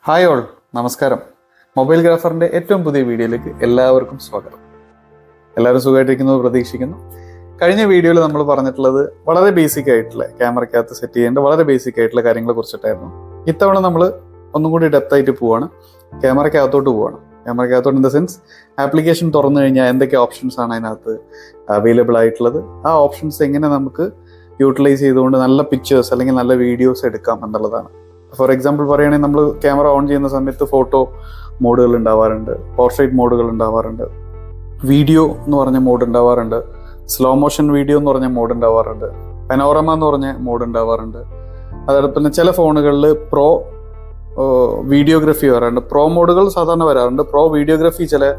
Hi all, നമസ്കാരം. Mobile ഗ്രാഫറിൻ്റെ ഏറ്റവും പുതിയ വീഡിയോയിലേക്ക് എല്ലാവർക്കും സ്വാഗതം. എല്ലാവരും സുഖമായിട്ടിരിക്കുന്നത് പ്രതീക്ഷിക്കുന്നു. കഴിഞ്ഞ വീഡിയോയിൽ നമ്മൾ പറഞ്ഞിട്ടുള്ളത് വളരെ ബേസിക് ആയിട്ടുള്ള ക്യാമറയ്ക്കകത്ത് സെറ്റ് ചെയ്യേണ്ട വളരെ ബേസിക് ആയിട്ടുള്ള കാര്യങ്ങളെ കുറിച്ചിട്ടായിരുന്നു. ഇത്തവണ നമ്മൾ ഒന്നും കൂടി ഡെപ്ത് ആയിട്ട് പോവാണ്, ക്യാമറയ്ക്കകത്തോട്ട് പോവാണ്. ക്യാമറയ്ക്കകത്തോട്ട് ഇൻ ദ സെൻസ് ആപ്ലിക്കേഷൻ തുറന്നു കഴിഞ്ഞാൽ എന്തൊക്കെ ഓപ്ഷൻസ് ആണ് അതിനകത്ത് അവൈലബിൾ ആയിട്ടുള്ളത്, ആ ഓപ്ഷൻസ് എങ്ങനെ നമുക്ക് യൂട്ടിലൈസ് ചെയ്തുകൊണ്ട് നല്ല പിക്ചേഴ്സ് അല്ലെങ്കിൽ നല്ല വീഡിയോസ് എടുക്കാം എന്നുള്ളതാണ്. ഫോർ എക്സാമ്പിൾ പറയുകയാണെങ്കിൽ നമ്മൾ ക്യാമറ ഓൺ ചെയ്യുന്ന സമയത്ത് ഫോട്ടോ മോഡുകൾ ഉണ്ടാവാറുണ്ട്, പോർട്രേറ്റ് മോഡുകൾ ഉണ്ടാവാറുണ്ട്, വീഡിയോ എന്ന് പറഞ്ഞ മോഡ് ഉണ്ടാവാറുണ്ട്, സ്ലോ മോഷൻ വീഡിയോ എന്ന് പറഞ്ഞ മോഡ് ഉണ്ടാവാറുണ്ട്, പനോറമ എന്ന് പറഞ്ഞ മോഡ് ഉണ്ടാവാറുണ്ട്. അതോടൊപ്പം തന്നെ ചില ഫോണുകളിൽ പ്രോ വീഡിയോഗ്രഫി വരാറുണ്ട്. പ്രോ മോഡുകൾ സാധാരണ വരാറുണ്ട്, പ്രോ വീഡിയോഗ്രഫി ചില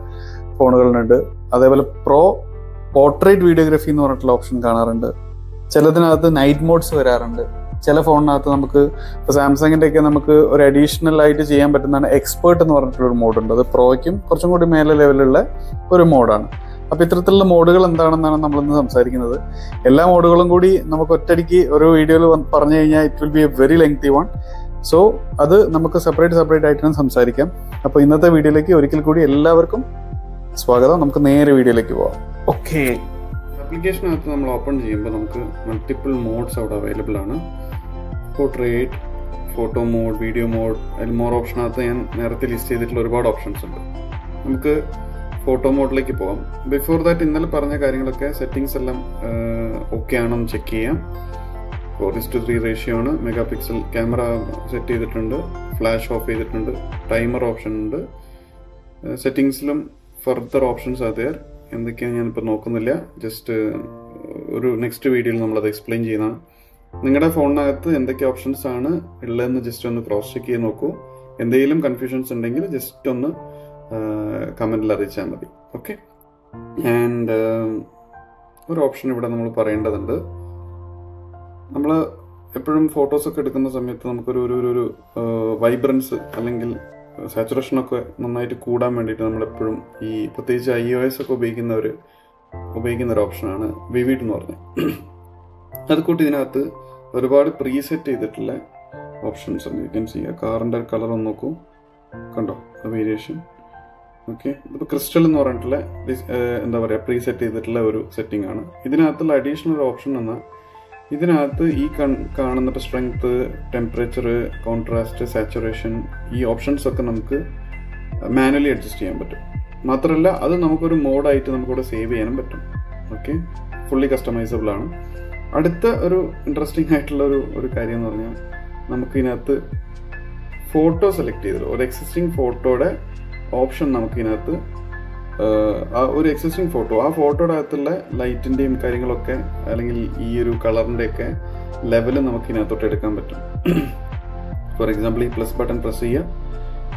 ഫോണുകളിലുണ്ട്. അതേപോലെ പ്രോ പോർട്രേറ്റ് വീഡിയോഗ്രഫി എന്ന് പറഞ്ഞിട്ടുള്ള ഓപ്ഷൻ കാണാറുണ്ട്. ചിലതിനകത്ത് നൈറ്റ് മോഡ്സ് വരാറുണ്ട്. ചില ഫോണിനകത്ത് നമുക്ക് ഇപ്പോൾ സാംസങ്ങിൻ്റെ ഒക്കെ നമുക്ക് ഒരു അഡീഷണൽ ആയിട്ട് ചെയ്യാൻ പറ്റുന്നതാണ് എക്സ്പേർട്ട് എന്ന് പറഞ്ഞിട്ടുള്ളൊരു മോഡുണ്ട്. അത് പ്രോയ്ക്കും കുറച്ചും കൂടി മേലെ ലെവലുള്ള ഒരു മോഡാണ്. അപ്പോൾ ഇത്തരത്തിലുള്ള മോഡുകൾ എന്താണെന്നാണ് നമ്മളിന്ന് സംസാരിക്കുന്നത്. എല്ലാ മോഡുകളും കൂടി നമുക്ക് ഒറ്റയടിക്ക് ഒരു വീഡിയോയിൽ പറഞ്ഞു കഴിഞ്ഞാൽ it will be A very lengthy one. So അത് നമുക്ക് സെപ്പറേറ്റ് ആയിട്ടാണ് സംസാരിക്കാം. അപ്പോൾ ഇന്നത്തെ വീഡിയോയിലേക്ക് ഒരിക്കൽ കൂടി എല്ലാവർക്കും സ്വാഗതം. നമുക്ക് നേരെ വീഡിയോയിലേക്ക് പോവാം. ഓക്കെ, ആപ്ലിക്കേഷനകത്ത് നമ്മൾ ഓപ്പൺ ചെയ്യുമ്പോൾ നമുക്ക് മൾട്ടിപ്പിൾ മോഡ്സ് അവിടെ അവൈലബിൾ ആണ്. Portrait, photo mode, video mode, അതിൽ മോർ ഓപ്ഷനകത്ത് ഞാൻ നേരത്തെ ലിസ്റ്റ് ചെയ്തിട്ടുള്ള ഒരുപാട് ഓപ്ഷൻസ് ഉണ്ട്. നമുക്ക് ഫോട്ടോ മോഡിലേക്ക് പോകാം. ബിഫോർ ദാറ്റ് ഇന്നലെ പറഞ്ഞ കാര്യങ്ങളൊക്കെ സെറ്റിങ്സ് എല്ലാം ഓക്കെ ആണെന്ന് ചെക്ക് ചെയ്യാം. 4:3 റേഷ്യോ ആണ്. മെഗാ പിക്സൽ ക്യാമറ സെറ്റ് ചെയ്തിട്ടുണ്ട്, ഫ്ലാഷ് ഓഫ് ചെയ്തിട്ടുണ്ട്, ടൈമർ ഓപ്ഷൻ ഉണ്ട്. സെറ്റിങ്സിലും ഫർദർ ഓപ്ഷൻസ് അതേ എന്തൊക്കെയാണ് ഞാനിപ്പോൾ നോക്കുന്നില്ല. ജസ്റ്റ് ഒരു നെക്സ്റ്റ് വീഡിയോയിൽ നമ്മളത് എക്സ്പ്ലെയിൻ ചെയ്യുന്നതാണ്. നിങ്ങളുടെ ഫോണിനകത്ത് എന്തൊക്കെ ഓപ്ഷൻസ് ആണ് ഉള്ളതെന്ന് ജസ്റ്റ് ഒന്ന് ക്രോസ് ചെക്ക് ചെയ്ത് നോക്കൂ. എന്തെങ്കിലും കൺഫ്യൂഷൻസ് ഉണ്ടെങ്കിൽ ജസ്റ്റ് ഒന്ന് കമൻറ്റിൽ അറിയിച്ചാൽ മതി. ഓക്കെ, ആൻഡ് ഒരു ഓപ്ഷൻ ഇവിടെ നമ്മൾ പറയേണ്ടതുണ്ട്. നമ്മൾ എപ്പോഴും ഫോട്ടോസൊക്കെ എടുക്കുന്ന സമയത്ത് നമുക്കൊരു ഒരു വൈബ്രൻസ് അല്ലെങ്കിൽ സാച്ചുറേഷനൊക്കെ നന്നായിട്ട് കൂടാൻ വേണ്ടിയിട്ട് നമ്മളെപ്പോഴും ഈ പ്രത്യേകിച്ച് iOS ഒക്കെ ഉപയോഗിക്കുന്ന ഒരു ഓപ്ഷനാണ് വിവിഡ് എന്ന് പറഞ്ഞത്. അത് കൂട്ടി ഇതിനകത്ത് ഒരുപാട് പ്രീസെറ്റ് ചെയ്തിട്ടുള്ള ഓപ്ഷൻസ് ഉണ്ട്. യു ക്യാൻ സീ കാറിൻ്റെ കളർ ഒന്ന് നോക്കൂ, കണ്ടോ വേരിയേഷൻ. ഓക്കെ, ഇപ്പോൾ ക്രിസ്റ്റൽ എന്ന് പറഞ്ഞിട്ടുള്ള എന്താ പറയുക പ്രീസെറ്റ് ചെയ്തിട്ടുള്ള ഒരു സെറ്റിംഗ് ആണ്. ഇതിനകത്തുള്ള അഡീഷണൽ ഓപ്ഷൻ എന്നാൽ ഇതിനകത്ത് ഈ കാണുന്ന ഇപ്പോൾ സ്ട്രെങ്ത്, ടെമ്പറേച്ചർ, കോൺട്രാസ്റ്റ്, സാച്ചുറേഷൻ, ഈ ഓപ്ഷൻസ് ഒക്കെ നമുക്ക് മാനുവലി അഡ്ജസ്റ്റ് ചെയ്യാൻ പറ്റും. മാത്രമല്ല അത് നമുക്കൊരു മോഡായിട്ട് നമുക്കിവിടെ സേവ് ചെയ്യാനും പറ്റും. ഓക്കെ, ഫുള്ളി കസ്റ്റമൈസബിൾ ആണ്. അടുത്ത ഒരു ഇൻട്രസ്റ്റിംഗ് ആയിട്ടുള്ള ഒരു കാര്യം എന്ന് പറഞ്ഞാൽ നമുക്ക് ഇതിനകത്ത് ഫോട്ടോ സെലക്ട് ചെയ്തിട്ട് ഒരു എക്സിസ്റ്റിംഗ് ഫോട്ടോയുടെ ഓപ്ഷൻ നമുക്ക് ഇതിനകത്ത് ആ ഒരു എക്സിസ്റ്റിംഗ് ഫോട്ടോ, ആ ഫോട്ടോയുടെ അകത്തുള്ള ലൈറ്റിൻ്റെയും കാര്യങ്ങളൊക്കെ അല്ലെങ്കിൽ ഈ ഒരു കളറിൻ്റെയൊക്കെ ലെവല് നമുക്ക് ഇതിനകത്തോട്ട് എടുക്കാൻ പറ്റും. ഫോർ എക്സാമ്പിൾ ഈ പ്ലസ് ബട്ടൺ പ്രസ് ചെയ്യുക,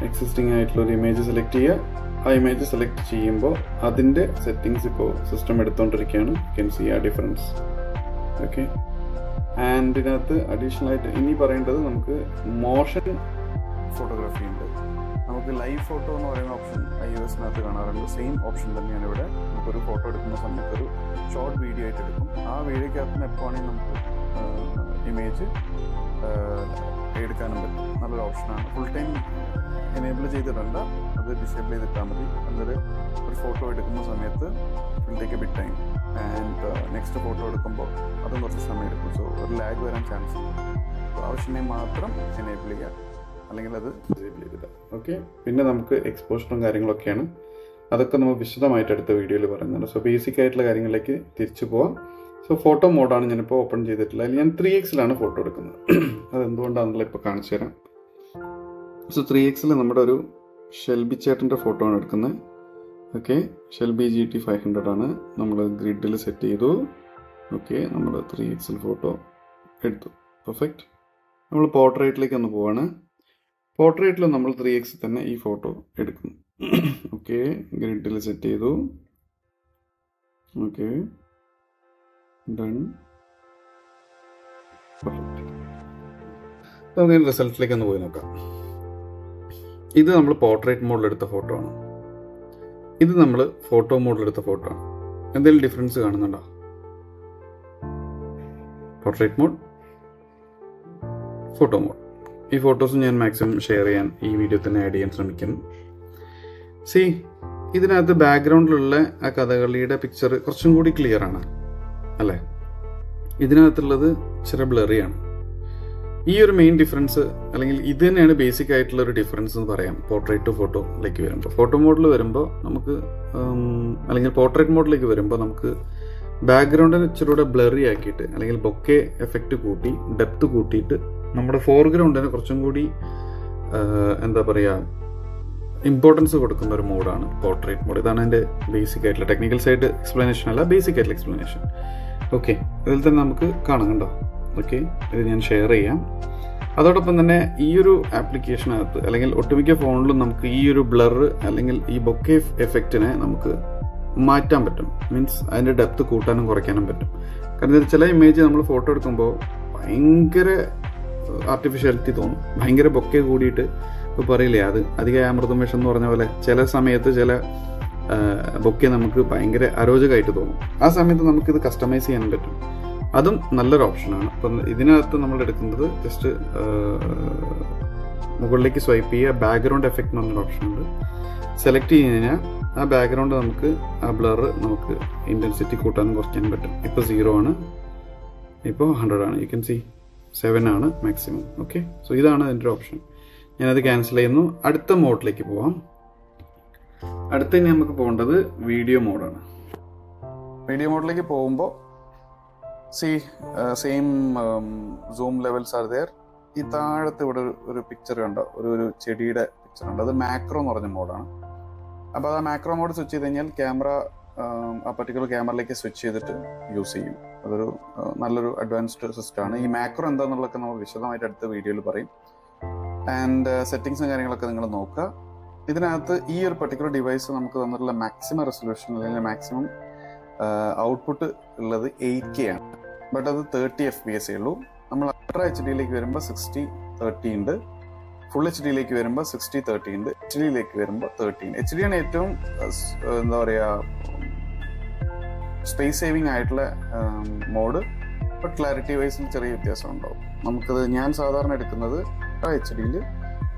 എക്സിസ്റ്റിംഗ് ആയിട്ടുള്ള ഒരു ഇമേജ് സെലക്ട് ചെയ്യുക. ആ ഇമേജ് സെലക്ട് ചെയ്യുമ്പോൾ അതിൻ്റെ സെറ്റിങ്സ് ഇപ്പോൾ സിസ്റ്റം എടുത്തുകൊണ്ടിരിക്കുകയാണ്. യു ക്യാൻ സീ ആ ഡിഫറൻസ്. ഓക്കെ, ആൻഡ് ഇതിനകത്ത് അഡീഷണൽ ആയിട്ട് ഇനി പറയേണ്ടത് നമുക്ക് മോഷൻ ഫോട്ടോഗ്രാഫി ഉണ്ട്. നമുക്ക് ലൈവ് ഫോട്ടോ എന്ന് പറയുന്ന ഓപ്ഷൻ iOS-നകത്ത് കാണാറുണ്ട്. സെയിം ഓപ്ഷൻ തന്നെയാണ് ഇവിടെ. നമുക്കൊരു ഫോട്ടോ എടുക്കുന്ന സമയത്ത് ഒരു ഷോർട്ട് വീഡിയോ ആയിട്ട് എടുക്കും. ആ വീഡിയോക്കകത്ത് നിന്ന് എപ്പോഴാണെങ്കിൽ നമുക്ക് ഇമേജ് എടുക്കാനും പറ്റും. നല്ലൊരു ഓപ്ഷനാണ്. ഫുൾ ടൈം എനേബിൾ ചെയ്തിട്ടുണ്ട്, അത് ഡിസേബിൾ ചെയ്തിട്ടാൽ മതി. അന്നേരം ഒരു ഫോട്ടോ എടുക്കുന്ന സമയത്ത് will take A bit time and next photo എടുക്കുമ്പോൾ അതും കുറച്ച് സമയം എടുക്കും. സോ ഒരു ലാഗ് വരാൻ ചാൻസ് ഉണ്ട്. ആവശ്യമായി മാത്രം എനേബിൾ ചെയ്യുക, അല്ലെങ്കിൽ അത് ഡിസേബിൾ ചെയ്തിട്ട്. ഓക്കെ, പിന്നെ നമുക്ക് എക്സ്പോഷറും കാര്യങ്ങളൊക്കെയാണ്. അതൊക്കെ നമ്മൾ വിശദമായിട്ട് അടുത്ത വീഡിയോയിൽ പറയുന്നുണ്ട്. സോ ബേസിക് ആയിട്ടുള്ള കാര്യങ്ങളിലേക്ക് തിരിച്ചു പോവാം. സോ ഫോട്ടോ മോഡാണ് ഞാനിപ്പോൾ ഓപ്പൺ ചെയ്തിട്ടില്ല. അതിൽ ഞാൻ 3x ഫോട്ടോ എടുക്കുന്നത്. അതെന്തുകൊണ്ടാണെന്നുള്ള ഇപ്പോൾ കാണിച്ചു തരാം. സോ 3x നമ്മുടെ ഒരു ഷെൽബി ചേട്ടൻ്റെ ഫോട്ടോ ആണ് എടുക്കുന്നത്. ഓക്കെ, ഷെൽബി GT500 ആണ്. നമ്മൾ ഗ്രിഡിൽ സെറ്റ് ചെയ്തു. ഓക്കെ, നമ്മൾ 3x ഫോട്ടോ എടുത്തു. പെർഫെക്റ്റ്. നമ്മൾ പോർട്രേറ്റിലേക്ക് ഒന്ന് പോവാണ്. പോർട്രേറ്റിൽ നമ്മൾ 3x തന്നെ ഈ ഫോട്ടോ എടുക്കുന്നു. ഓക്കെ, ഗ്രിഡിൽ സെറ്റ് ചെയ്തു. Okay, done. പെർഫെക്റ്റ്. നമുക്ക് റിസൾട്ടിലേക്ക് ഒന്ന് പോയി നോക്കാം. ഇത് നമ്മൾ പോർട്രേറ്റ് മോഡിലെടുത്ത ഫോട്ടോ ആണ്. ഇത് നമ്മൾ ഫോട്ടോ മോഡിലെടുത്ത ഫോട്ടോ ആണ്. എന്തെങ്കിലും ഡിഫറൻസ് കാണുന്നുണ്ടോ? Portrait mode, photo mode. ഈ ഫോട്ടോസ് ഞാൻ മാക്സിമം ഷെയർ ചെയ്യാൻ ഈ വീഡിയോ തന്നെ ആഡ് ചെയ്യാൻ ശ്രമിക്കും. ഇതിനകത്ത് ബാക്ക്ഗ്രൗണ്ടിലുള്ള ആ കഥകളിയുടെ പിക്ചർ കുറച്ചും കൂടി ക്ലിയർ ആണ് അല്ലേ? ഇതിനകത്തുള്ളത് ഇച്ചിരി ബ്ലറിയാണ്. ഈ ഒരു മെയിൻ ഡിഫറൻസ്, അല്ലെങ്കിൽ ഇത് തന്നെയാണ് ബേസിക് ആയിട്ടുള്ള ഒരു ഡിഫറൻസ് എന്ന് പറയാം പോർട്രേറ്റ് ടു ഫോട്ടോയിലേക്ക് വരുമ്പോൾ. ഫോട്ടോ മോഡിൽ വരുമ്പോൾ നമുക്ക്, അല്ലെങ്കിൽ പോർട്രേറ്റ് മോഡിലേക്ക് വരുമ്പോൾ നമുക്ക് ബാക്ക്ഗ്രൗണ്ടിന് ഇച്ചിരി കൂടെ ബ്ലറി ആക്കിയിട്ട്, അല്ലെങ്കിൽ ബൊക്കെ എഫക്റ്റ് കൂട്ടി ഡെപ്ത് കൂട്ടിയിട്ട് നമ്മുടെ ഫോർഗ്രൗണ്ടിന് കുറച്ചും കൂടി എന്താ പറയുക, ഇമ്പോർട്ടൻസ് കൊടുക്കുന്ന ഒരു മോഡാണ് പോർട്രേറ്റ് മോഡ്. ഇതാണ് എൻ്റെ ബേസിക് ആയിട്ടുള്ള, ടെക്നിക്കൽ സൈഡ് എക്സ്പ്ലനേഷൻ അല്ല, ബേസിക് ആയിട്ടുള്ള എക്സ്പ്ലനേഷൻ. ഓക്കെ, ഇതിൽ തന്നെ നമുക്ക് കാണാം കണ്ടോ? ഓക്കെ, ഇത് ഞാൻ ഷെയർ ചെയ്യാം. അതോടൊപ്പം തന്നെ ഈ ഒരു ആപ്ലിക്കേഷനകത്ത്, അല്ലെങ്കിൽ ഒട്ടുമിക്ക ഫോണിലും നമുക്ക് ഈ ഒരു ബ്ലർ അല്ലെങ്കിൽ ഈ ബൊക്കെ എഫക്റ്റിനെ നമുക്ക് മാറ്റാൻ പറ്റും. മീൻസ് അതിൻ്റെ ഡെപ്ത് കൂട്ടാനും കുറയ്ക്കാനും പറ്റും. കാരണം ചില ഇമേജ് നമ്മൾ ഫോട്ടോ എടുക്കുമ്പോൾ ഭയങ്കര ആർട്ടിഫിഷ്യാലിറ്റി തോന്നും, ഭയങ്കര ബൊക്കെ കൂടിയിട്ട്. ഇപ്പോൾ പറയില്ലേ, അത് അധിക അമൃതം വിഷം എന്ന് പറഞ്ഞ പോലെ ചില സമയത്ത് ചില ബൊക്കെ നമുക്ക് ഭയങ്കര അരോചകമായിട്ട് തോന്നും. ആ സമയത്ത് നമുക്കിത് കസ്റ്റമൈസ് ചെയ്യാനും പറ്റും. അതും നല്ലൊരു ഓപ്ഷനാണ്. അപ്പം ഇതിനകത്ത് നമ്മൾ എടുക്കുന്നത് ജസ്റ്റ് മുകളിലേക്ക് സ്വൈപ്പ് ചെയ്യുക, ബാക്ക്ഗ്രൗണ്ട് എഫക്റ്റ് എന്ന് പറഞ്ഞൊരു ഓപ്ഷൻ ഉണ്ട്. സെലക്ട് ചെയ്ത് കഴിഞ്ഞാൽ ആ ബാക്ക്ഗ്രൗണ്ട് നമുക്ക്, ആ ബ്ലർ നമുക്ക് ഇൻറ്റൻസിറ്റി കൂട്ടാനും കുറയ്ക്കാനും പറ്റും. ഇപ്പോൾ 0 ആണ്, ഇപ്പോൾ 100 ആണ്. യു ക്യാൻ സി 7 ആണ് മാക്സിമം. ഓക്കെ, സോ ഇതാണ് അതിൻ്റെ ഒരു ഓപ്ഷൻ. ഞാനത് ക്യാൻസൽ ചെയ്യുന്നു. അടുത്ത മോഡിലേക്ക് പോവാം. അടുത്ത ഇനി നമുക്ക് പോകേണ്ടത് വീഡിയോ മോഡാണ്. വീഡിയോ മോഡിലേക്ക് പോകുമ്പോൾ same zoom levels are there. ഈ താഴത്ത് ഇവിടെ ഒരു പിക്ചർ കണ്ടോ, ഒരു ചെടിയുടെ പിക്ചർ ഉണ്ട്. അത് മാക്രോ എന്ന് പറഞ്ഞ മോഡാണ്. അപ്പോൾ ആ മാക്രോ മോഡ് സ്വിച്ച് ചെയ്ത് കഴിഞ്ഞാൽ ക്യാമറ ആ പർട്ടിക്കുലർ ക്യാമറയിലേക്ക് സ്വിച്ച് ചെയ്തിട്ട് യൂസ് ചെയ്യും. അതൊരു നല്ലൊരു അഡ്വാൻസ്ഡ് സിസ്റ്റമാണ്. ഈ മാക്രോ എന്താണെന്നുള്ളതൊക്കെ നമ്മൾ വിശദമായിട്ട് അടുത്ത വീഡിയോയിൽ പറയും. ആൻഡ് സെറ്റിങ്സും കാര്യങ്ങളൊക്കെ നിങ്ങൾ നോക്കുക. ഇതിനകത്ത് ഈ ഒരു പർട്ടിക്കുലർ ഡിവൈസ് നമുക്ക് തന്നിട്ടുള്ള മാക്സിമം റെസൊല്യൂഷൻ അല്ലെങ്കിൽ മാക്സിമം ഔട്ട്പുട്ട് ഉള്ളത് 8K ആണ്. ബട്ട് അത് 30 FPS ഉള്ളൂ. നമ്മൾ അൾട്രാ HD വരുമ്പോൾ 60/30 ഉണ്ട്. ഫുൾ HD വരുമ്പോൾ 60/30 ഉണ്ട്. HD വരുമ്പോൾ 30 ഉണ്ട്. HD ആണ് ഏറ്റവും എന്താ പറയുക സ്പേസ് സേവിങ് ആയിട്ടുള്ള മോഡ്. ബട്ട് ക്ലാരിറ്റി വൈസിൽ ചെറിയ വ്യത്യാസം ഉണ്ടാവും. നമുക്കത്, ഞാൻ സാധാരണ എടുക്കുന്നത് HD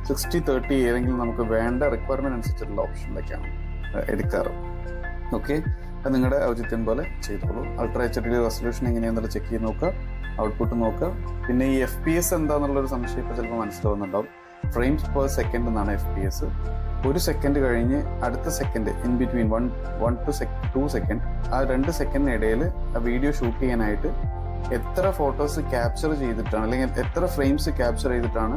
60/30 ഏതെങ്കിലും നമുക്ക് വേണ്ട റിക്വയർമെന്റ് അനുസരിച്ചിട്ടുള്ള ഓപ്ഷനിലേക്കാണ് എടുക്കാറ്. ഓക്കെ, അത് നിങ്ങളുടെ ഔചിത്യം പോലെ ചെയ്തോളൂ. അൾട്രാ HD റെസൊല്യൂഷൻ എങ്ങനെയാണെന്നുള്ളത് ചെക്ക് ചെയ്ത് നോക്കുക, ഔട്ട്പുട്ട് നോക്കുക. പിന്നെ ഈ FPS എന്താണെന്നുള്ളൊരു സംശയം ഇപ്പോൾ ചിലപ്പോൾ മനസ്സിലാവുന്നുണ്ടാവും. ഫ്രെയിംസ് പെർ സെക്കൻഡ് എന്നാണ് FPS. 1 സെക്കൻഡ് കഴിഞ്ഞ് അടുത്ത second in between 1 to 2 second, ആ 2 സെക്കൻഡിനിടയിൽ ആ വീഡിയോ ഷൂട്ട് ചെയ്യാനായിട്ട് എത്ര ഫോട്ടോസ് ക്യാപ്ചർ ചെയ്തിട്ടാണ്, അല്ലെങ്കിൽ എത്ര ഫ്രെയിംസ് ക്യാപ്ചർ ചെയ്തിട്ടാണ്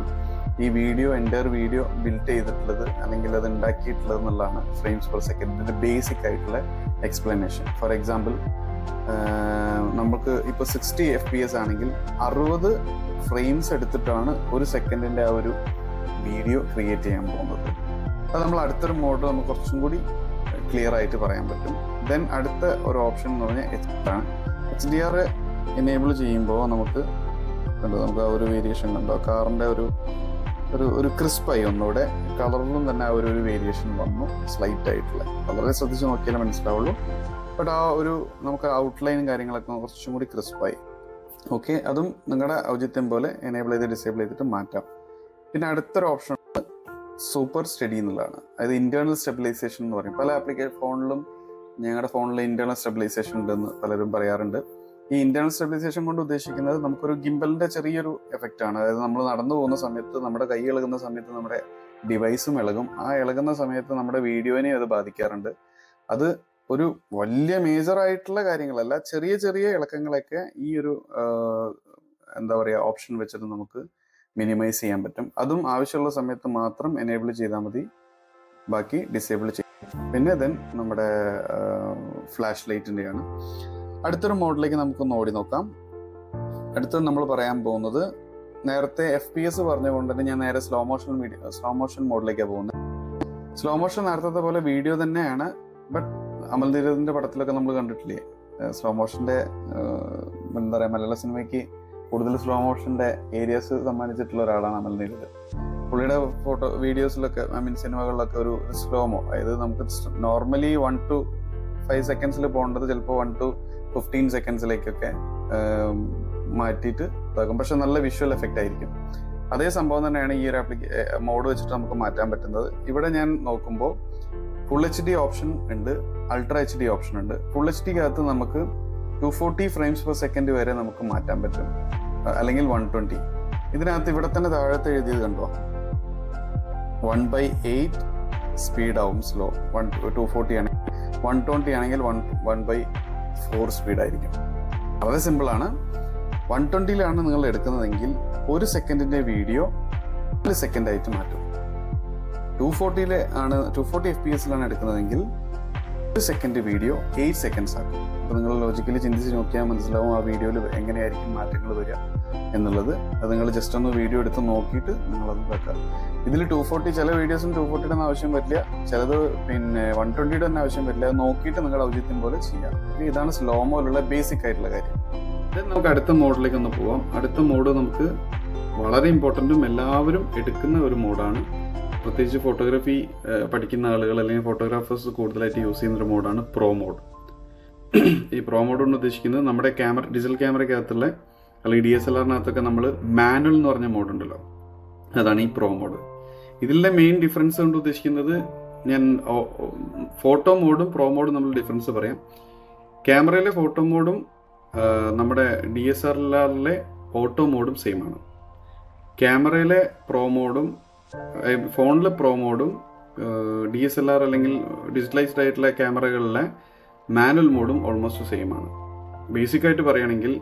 ഈ വീഡിയോ എൻ്റയർ വീഡിയോ ബിൽഡ് ചെയ്തിട്ടുള്ളത് അല്ലെങ്കിൽ അത് ഉണ്ടാക്കിയിട്ടുള്ളത് എന്നുള്ളതാണ് ഫ്രെയിംസ് പെർ സെക്കൻഡിൻ്റെ ബേസിക് ആയിട്ടുള്ള എക്സ്പ്ലനേഷൻ. ഫോർ എക്സാമ്പിൾ, നമുക്ക് ഇപ്പോൾ 60 FPS ആണെങ്കിൽ 60 ഫ്രെയിംസ് എടുത്തിട്ടാണ് 1 സെക്കൻഡിൻ്റെ ആ ഒരു വീഡിയോ ക്രിയേറ്റ് ചെയ്യാൻ പോകുന്നത്. അത് നമ്മൾ അടുത്തൊരു മോഡ് നമുക്ക് കുറച്ചും കൂടി ക്ലിയർ ആയിട്ട് പറയാൻ പറ്റും. ദെൻ അടുത്ത ഒരു ഓപ്ഷൻ എന്ന് പറഞ്ഞാൽ HDR ആണ്. HDR എനേബിൾ ചെയ്യുമ്പോൾ നമുക്ക് ആ ഒരു വേരിയേഷൻ കണ്ടോ, കാറിൻ്റെ ഒരു ക്രിസ്പായി ഒന്നുകൂടെ കളറിലും തന്നെ ആ ഒരു വേരിയേഷൻ വന്നു, സ്ലൈറ്റ് ആയിട്ടുള്ള. വളരെ ശ്രദ്ധിച്ച് നോക്കിയാലേ മനസ്സിലാവുള്ളൂ. ബട്ട് ആ ഒരു നമുക്ക് ഔട്ട്ലൈനും കാര്യങ്ങളൊക്കെ കുറച്ചും കൂടി ക്രിസ്പായി. ഓക്കെ, അതും നിങ്ങളുടെ ഔചിത്യം പോലെ എനേബിൾ ചെയ്ത് ഡിസേബിൾ ചെയ്തിട്ട് മാറ്റാം. പിന്നെ അടുത്തൊരു ഓപ്ഷൻ സൂപ്പർ സ്റ്റഡി എന്നുള്ളതാണ്. അതായത് ഇന്റേണൽ സ്റ്റെബിലൈസേഷൻ എന്ന് പറയും. പല ഫോണിലും, ഞങ്ങളുടെ ഫോണിൽ ഇന്റേണൽ സ്റ്റെബിലൈസേഷൻ ഉണ്ടെന്ന് പലരും പറയാറുണ്ട്. ഈ ഇന്റേണൽ സ്റ്റെബിലൈസേഷൻ കൊണ്ട് ഉദ്ദേശിക്കുന്നത് നമുക്കൊരു ഗിംബലിന്റെ ചെറിയൊരു എഫക്റ്റ് ആണ്. അതായത് നമ്മൾ നടന്നു പോകുന്ന സമയത്ത്, നമ്മുടെ കൈ ഇളകുന്ന സമയത്ത് നമ്മുടെ ഡിവൈസും ഇളകും. ആ ഇളകുന്ന സമയത്ത് നമ്മുടെ വീഡിയോനെയും അത് ബാധിക്കാറുണ്ട്. അത് ഒരു വലിയ മേജർ ആയിട്ടുള്ള കാര്യങ്ങളല്ല, ചെറിയ ചെറിയ ഇളക്കങ്ങളൊക്കെ ഈ ഒരു എന്താ പറയുക ഓപ്ഷൻ വെച്ചിട്ട് നമുക്ക് മിനിമൈസ് ചെയ്യാൻ പറ്റും. അതും ആവശ്യമുള്ള സമയത്ത് മാത്രം എനേബിൾ ചെയ്താൽ മതി, ബാക്കി ഡിസേബിൾ ചെയ്യും. പിന്നെ ദെൻ നമ്മുടെ ഫ്ലാഷ് ലൈറ്റിൻ്റെയാണ്. അടുത്തൊരു മോഡിലേക്ക് നമുക്കൊന്ന് ഓടി നോക്കാം. അടുത്തത് നമ്മൾ പറയാൻ പോകുന്നത്, നേരത്തെ FPS പറഞ്ഞുകൊണ്ട് തന്നെ ഞാൻ നേരെ സ്ലോ മോഷൻ മോഡിലേക്കാണ് പോകുന്നത്. സ്ലോ മോഷൻ നേരത്തെ പോലെ വീഡിയോ തന്നെയാണ്. ബട്ട് അമൽനീരദിന്റെ പടത്തിലൊക്കെ നമ്മൾ കണ്ടിട്ടില്ലേ, സ്ലോ മോഷന്റെ എന്താ പറയുക, മലയാള സിനിമയ്ക്ക് കൂടുതൽ സ്ലോ മോഷന്റെ ഏരിയാസ് സമ്മാനിച്ചിട്ടുള്ള ഒരാളാണ് അമൽനീരദ്. പുള്ളിയുടെ വീഡിയോസിലൊക്കെ, സിനിമകളിലൊക്കെ ഒരു സ്ലോമോ, അതായത് നമുക്ക് നോർമലി 1 to 5 സെക്കൻഡ്സിൽ പോകേണ്ടത് ചിലപ്പോൾ 1 to 15 സെക്കൻഡ്സിലേക്കൊക്കെ മാറ്റിയിട്ട് ഇതാക്കും. പക്ഷെ നല്ല വിഷ്വൽ എഫക്റ്റ് ആയിരിക്കും. അതേ സംഭവം തന്നെയാണ് ഈ ഒരു മോഡ് വെച്ചിട്ട് നമുക്ക് മാറ്റാൻ പറ്റുന്നത്. ഇവിടെ ഞാൻ നോക്കുമ്പോൾ ഫുൾ HD ഓപ്ഷൻ ഉണ്ട്, അൾട്രാ HD ഓപ്ഷൻ ഉണ്ട്. ഫുൾ HDക്കകത്ത് നമുക്ക് 240 ഫ്രെയിംസ് പെർ സെക്കൻഡ് വരെ നമുക്ക് മാറ്റാൻ പറ്റും, അല്ലെങ്കിൽ 120. ഇതിനകത്ത് ഇവിടെ തന്നെ താഴത്തെ എഴുതിയത് കണ്ടോ, 1/8 സ്പീഡാവും സ്ലോ. 240 ആണെങ്കിൽ 120 ആണെങ്കിൽ 1/4 സ്പീഡായിരിക്കും. വളരെ സിമ്പിളാണ്. 120ലാണ് നിങ്ങൾ എടുക്കുന്നതെങ്കിൽ 1 സെക്കൻഡിന്റെ വീഡിയോ 4 സെക്കൻഡായിട്ട് മാറ്റും. 240 FPS എടുക്കുന്നതെങ്കിൽ 1 സെക്കൻഡ് വീഡിയോ 8 സെക്കൻഡ്സ് ആക്കും. അപ്പോൾ നിങ്ങൾ ലോജിക്കലി ചിന്തിച്ച് നോക്കിയാൽ മനസ്സിലാവും ആ വീഡിയോയിൽ എങ്ങനെയായിരിക്കും മാറ്റങ്ങൾ വരിക എന്നുള്ളത്. അത് നിങ്ങൾ ജസ്റ്റ് ഒന്ന് വീഡിയോ എടുത്ത് നോക്കിയിട്ട് നിങ്ങളത് വെക്കുക. ഇതിൽ 240 ചില വീഡിയോസിന് 240യുടെ ആവശ്യം വരില്ല, ചിലത് പിന്നെ 120യുടെ തന്നെ ആവശ്യം വരില്ല. അത് നോക്കിയിട്ട് നിങ്ങളുടെ ഔചിത്യം പോലെ ചെയ്യാം. ഇതാണ് സ്ലോ മോയിലുള്ള ബേസിക് ആയിട്ടുള്ള കാര്യം. ഇത് നമുക്ക് അടുത്ത മോഡിലേക്ക് ഒന്ന് പോവാം. അടുത്ത മോഡ് നമുക്ക് വളരെ ഇമ്പോർട്ടൻറ്റും എല്ലാവരും എടുക്കുന്ന ഒരു മോഡാണ്. പ്രത്യേകിച്ച് ഫോട്ടോഗ്രാഫി പഠിക്കുന്ന ആളുകൾ അല്ലെങ്കിൽ ഫോട്ടോഗ്രാഫേഴ്സ് കൂടുതലായിട്ട് യൂസ് ചെയ്യുന്ന ഒരു മോഡാണ് പ്രോ മോഡ്. ഈ പ്രോ മോഡ് കൊണ്ട് ഉദ്ദേശിക്കുന്നത് നമ്മുടെ ഡിജിറ്റൽ ക്യാമറയ്ക്കകത്തുള്ള അല്ലെങ്കിൽ DSLRനകത്തൊക്കെ നമ്മൾ മാനുവൽ എന്ന് പറഞ്ഞ മോഡ് ഉണ്ടല്ലോ, അതാണ് ഈ പ്രോ മോഡ്. ഇതിലെ മെയിൻ ഡിഫറൻസ് കൊണ്ട് ഉദ്ദേശിക്കുന്നത്, ഞാൻ ഫോട്ടോ മോഡും പ്രോ മോഡും നമ്മൾ ഡിഫറൻസ് പറയാം. ക്യാമറയിലെ ഫോട്ടോ മോഡും നമ്മുടെ DSLRലെ ഓട്ടോ മോഡും സെയിം ആണ്. ക്യാമറയിലെ പ്രോ മോഡും ഫോണിലെ പ്രോ മോഡും DSLR അല്ലെങ്കിൽ ഡിജിറ്റലൈസ്ഡ് ആയിട്ടുള്ള ക്യാമറകളിലെ മാനുവൽ മോഡും ഓൾമോസ്റ്റ് സെയിം ആണ്. ബേസിക് ആയിട്ട് പറയുകയാണെങ്കിൽ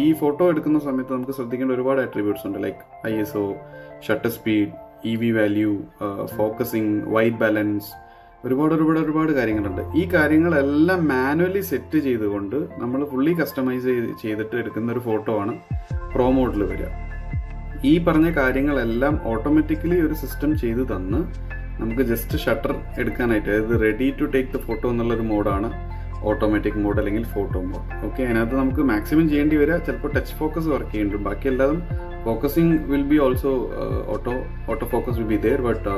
ഈ ഫോട്ടോ എടുക്കുന്ന സമയത്ത് നമുക്ക് ശ്രദ്ധിക്കേണ്ട ഒരുപാട് അട്രിബ്യൂട്ട്സ് ഉണ്ട്. Like ISO, shutter speed, EV value, focusing, white balance, ഒരുപാട് കാര്യങ്ങളുണ്ട്. ഈ കാര്യങ്ങളെല്ലാം മാനുവലി സെറ്റ് ചെയ്തുകൊണ്ട് നമ്മൾ ഫുള്ളി കസ്റ്റമൈസ് ചെയ്തിട്ട് എടുക്കുന്ന ഒരു ഫോട്ടോ ആണ് പ്രോ മോഡിൽ വരിക. ഈ പറഞ്ഞ കാര്യങ്ങളെല്ലാം ഓട്ടോമാറ്റിക്കലി ഒരു സിസ്റ്റം ചെയ്ത് തന്ന് നമുക്ക് ജസ്റ്റ് ഷട്ടർ എടുക്കാനായിട്ട്, അതായത് ready to take the photo എന്നുള്ളൊരു മോഡാണ് ഓട്ടോമാറ്റിക് മോഡ് അല്ലെങ്കിൽ ഫോട്ടോ മോഡ്. ഓക്കെ, അതിനകത്ത് നമുക്ക് മാക്സിമം ചെയ്യേണ്ടി വരിക ചിലപ്പോൾ ടച്ച് ഫോക്കസ് വർക്ക് ചെയ്യുന്നുണ്ട്. ബാക്കി എല്ലാതും focusing will be also auto focus will be there, but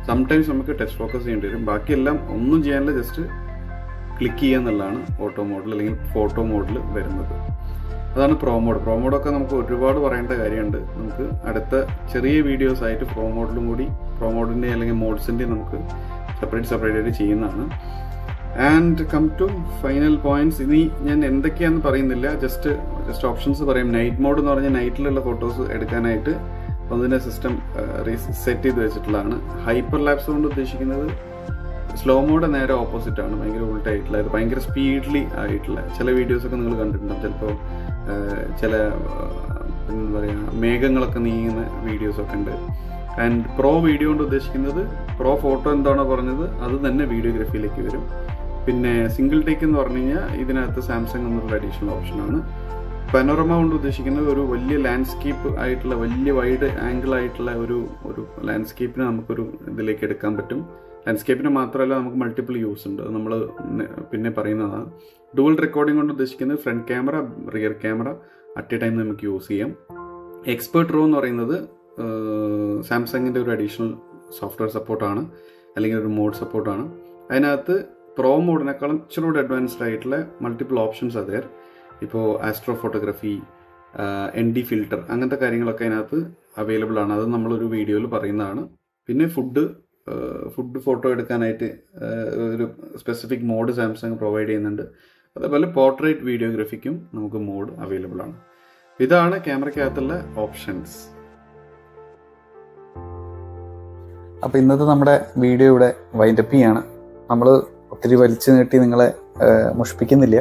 sometimes നമുക്ക് ടച്ച് ഫോക്കസ് ചെയ്യേണ്ടി വരും. ബാക്കിയെല്ലാം ഒന്നും ചെയ്യാനില്ല, ജസ്റ്റ് ക്ലിക്ക് ചെയ്യുക എന്നുള്ളതാണ് ഓട്ടോ മോഡിൽ അല്ലെങ്കിൽ ഫോട്ടോ മോഡിൽ വരുന്നത്. അതാണ് പ്രോ മോഡ്. പ്രോ മോഡൊക്കെ നമുക്ക് ഒരുപാട് പറയേണ്ട കാര്യമുണ്ട്. നമുക്ക് അടുത്ത ചെറിയ വീഡിയോസ് ആയിട്ട് പ്രോ മോഡിൻ്റെ അല്ലെങ്കിൽ മോഡ്സിൻ്റെ നമുക്ക് സെപ്പറേറ്റ് ആയിട്ട് ചെയ്യുന്നതാണ്. And come to final points. ഇനി ഞാൻ എന്തൊക്കെയാണെന്ന് പറയുന്നില്ല, ജസ്റ്റ് ഓപ്ഷൻസ് പറയും. നൈറ്റ് മോഡ് എന്ന് പറഞ്ഞാൽ നൈറ്റിലുള്ള ഫോട്ടോസ് എടുക്കാനായിട്ട് അതിൻ്റെ സിസ്റ്റം സെറ്റ് ചെയ്ത് വെച്ചിട്ടുള്ളതാണ്. ഹൈപ്പർ ലാപ്സ് കൊണ്ട് ഉദ്ദേശിക്കുന്നത് സ്ലോ മോഡ് നേരെ ഓപ്പോസിറ്റ് ആണ്, ഭയങ്കര ഉൾട്ടായിട്ടുള്ള, അത് ഭയങ്കര സ്പീഡ്ലി ആയിട്ടുള്ള ചില വീഡിയോസൊക്കെ നിങ്ങൾ കണ്ടിട്ടുണ്ടാവും. ചിലപ്പോൾ ചില എന്താ പറയുക മേഘങ്ങളൊക്കെ നീങ്ങുന്ന വീഡിയോസൊക്കെ ഉണ്ട്. ആൻഡ് പ്രോ വീഡിയോ കൊണ്ട് ഉദ്ദേശിക്കുന്നത് പ്രോ ഫോട്ടോ എന്താണോ പറഞ്ഞത് അത് തന്നെ വീഡിയോഗ്രാഫിയിലേക്ക് വരും. പിന്നെ സിംഗിൾ ടേക്ക് എന്ന് പറഞ്ഞു കഴിഞ്ഞാൽ ഇതിനകത്ത് സാംസങ് എന്നുള്ള അഡീഷണൽ ഓപ്ഷനാണ്. പനോറമ കൊണ്ട് ഉദ്ദേശിക്കുന്നത് ഒരു വലിയ ലാൻഡ്സ്കേപ്പ് ആയിട്ടുള്ള വലിയ വൈഡ് ആംഗിൾ ആയിട്ടുള്ള ഒരു ലാൻഡ്സ്കേപ്പിനെ നമുക്കൊരു ഇതിലേക്ക് എടുക്കാൻ പറ്റും. ലാൻഡ്സ്കേപ്പിന് മാത്രമല്ല, നമുക്ക് മൾട്ടിപ്പിൾ യൂസ് ഉണ്ട്, അത് നമ്മൾ പിന്നെ പറയുന്നതാണ്. ഡുവൽ റെക്കോർഡിംഗ് കൊണ്ട് ഉദ്ദേശിക്കുന്നത് front camera, rear camera at a time നമുക്ക് യൂസ് ചെയ്യാം. എക്സ്പേർട്ട് റോ എന്ന് പറയുന്നത് സാംസങ്ങിൻ്റെ ഒരു അഡീഷണൽ സോഫ്റ്റ്വെയർ സപ്പോർട്ടാണ്, അല്ലെങ്കിൽ ഒരു മോഡ് സപ്പോർട്ടാണ്. അതിനകത്ത് പ്രോ മോഡിനേക്കാളും ഇച്ചിരി കൂടെ അഡ്വാൻസ്ഡ് ആയിട്ടുള്ള മൾട്ടിപ്പിൾ ഓപ്ഷൻസ് അതേ. ഇപ്പോൾ ആസ്ട്രോ ഫോട്ടോഗ്രാഫി, ND ഫിൽട്ടർ, അങ്ങനത്തെ കാര്യങ്ങളൊക്കെ അതിനകത്ത് അവൈലബിൾ ആണ്. അത് നമ്മളൊരു വീഡിയോയിൽ പറയുന്നതാണ്. പിന്നെ ഫുഡ് ഫോട്ടോ എടുക്കാനായിട്ട് ഒരു സ്പെസിഫിക് മോഡ് സാംസങ് പ്രൊവൈഡ് ചെയ്യുന്നുണ്ട്. അതേപോലെ പോർട്രേറ്റ് വീഡിയോഗ്രാഫിക്കും നമുക്ക് മോഡ് അവൈലബിൾ ആണ്. ഇതാണ് ക്യാമറയ്ക്കകത്തുള്ള ഓപ്ഷൻസ്. അപ്പോൾ ഇന്നത്തെ നമ്മുടെ വീഡിയോ ഇവിടെ വൈൻഡപ്പ് ചെയ്യാണ്. നമ്മൾ ഒത്തിരി വലിച്ചു നീട്ടി നിങ്ങളെ മുഷിപ്പിക്കുന്നില്ല.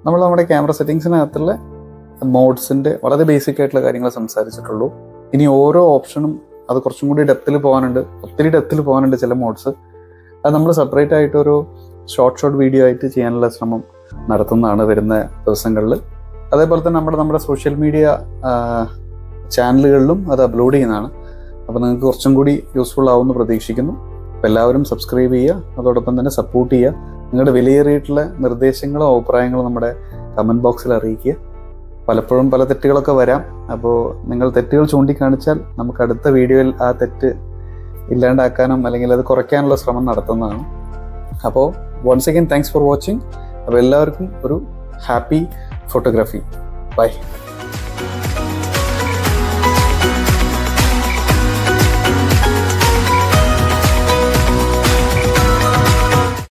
നമ്മൾ നമ്മുടെ ക്യാമറ സെറ്റിങ്സിനകത്തുള്ള മോഡ്സിൻ്റെ വളരെ ബേസിക് ആയിട്ടുള്ള കാര്യങ്ങൾ സംസാരിച്ചിട്ടുള്ളൂ. ഇനി ഓരോ ഓപ്ഷനും അത് കുറച്ചും കൂടി ഒത്തിരി ഡെപ്തിൽ പോകാനുണ്ട് ചില മോഡ്സ്. അത് നമ്മൾ സെപ്പറേറ്റ് ആയിട്ട് ഒരു ഷോർട്ട് വീഡിയോ ആയിട്ട് ചെയ്യാനുള്ള ശ്രമം നടത്തുന്നതാണ് വരുന്ന ദിവസങ്ങളിൽ. അതേപോലെ തന്നെ നമ്മുടെ സോഷ്യൽ മീഡിയ ചാനലുകളിലും അത് അപ്ലോഡ് ചെയ്യുന്നതാണ്. അപ്പോൾ നിങ്ങൾക്ക് കുറച്ചും കൂടി യൂസ്ഫുൾ ആവുമെന്ന് പ്രതീക്ഷിക്കുന്നു. അപ്പോൾ എല്ലാവരും സബ്സ്ക്രൈബ് ചെയ്യുക, അതോടൊപ്പം തന്നെ സപ്പോർട്ട് ചെയ്യുക. നിങ്ങളുടെ വിലയേറിയിട്ടുള്ള നിർദ്ദേശങ്ങളും അഭിപ്രായങ്ങളും നമ്മുടെ കമൻറ്റ് ബോക്സിൽ അറിയിക്കുക. പലപ്പോഴും പല തെറ്റുകളൊക്കെ വരാം. അപ്പോൾ നിങ്ങൾ തെറ്റുകൾ ചൂണ്ടിക്കാണിച്ചാൽ നമുക്ക് അടുത്ത വീഡിയോയിൽ ആ തെറ്റ് ഇല്ലാണ്ടാക്കാനും അല്ലെങ്കിൽ അത് കുറയ്ക്കാനുള്ള ശ്രമം നടത്തുന്നതാണ്. അപ്പോൾ once again thanks for watching. അപ്പോൾ എല്ലാവർക്കും ഒരു ഹാപ്പി ഫോട്ടോഗ്രാഫി. ബൈ.